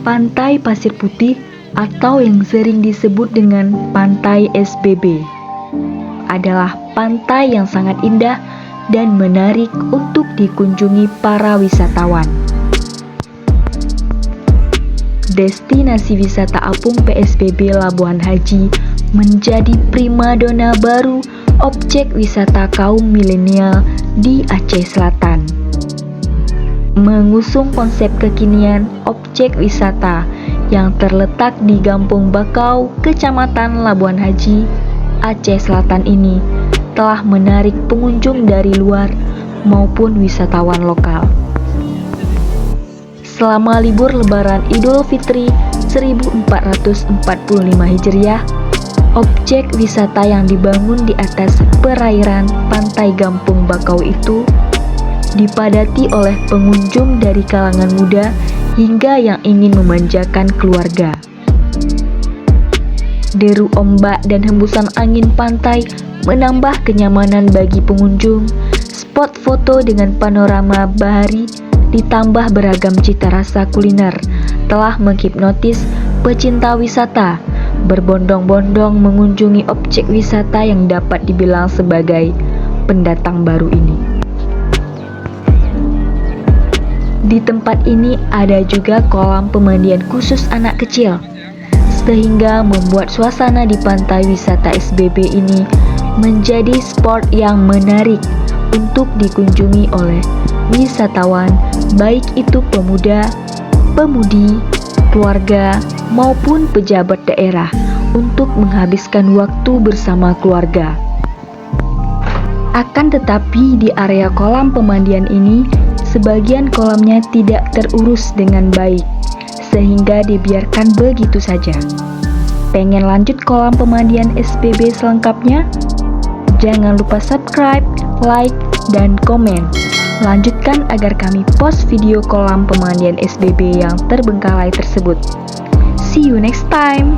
Pantai Pasir Putih atau yang sering disebut dengan Pantai SBB adalah pantai yang sangat indah dan menarik untuk dikunjungi para wisatawan. Destinasi wisata apung PSBB Labuan Haji menjadi primadona baru objek wisata kaum milenial di Aceh Selatan. Mengusung konsep kekinian objek wisata yang terletak di Gampung Bakau, Kecamatan Labuan Haji, Aceh Selatan ini telah menarik pengunjung dari luar maupun wisatawan lokal. Selama libur Lebaran Idul Fitri 1445 Hijriah, objek wisata yang dibangun di atas perairan pantai Gampung Bakau itu dipadati oleh pengunjung dari kalangan muda hingga yang ingin memanjakan keluarga. Deru ombak dan hembusan angin pantai menambah kenyamanan bagi pengunjung. Spot foto dengan panorama bahari ditambah beragam cita rasa kuliner telah menghipnotis pecinta wisata berbondong-bondong mengunjungi objek wisata yang dapat dibilang sebagai pendatang baru ini. Di tempat ini ada juga kolam pemandian khusus anak kecil, sehingga membuat suasana di pantai wisata SBB ini menjadi spot yang menarik untuk dikunjungi oleh wisatawan, baik itu pemuda, pemudi, keluarga, maupun pejabat daerah untuk menghabiskan waktu bersama keluarga. Akan tetapi di area kolam pemandian ini, sebagian kolamnya tidak terurus dengan baik, sehingga dibiarkan begitu saja. Pengen lanjut kolam pemandian SBB selengkapnya? Jangan lupa subscribe, like, dan komen. Lanjutkan agar kami post video kolam pemandian SBB yang terbengkalai tersebut. See you next time!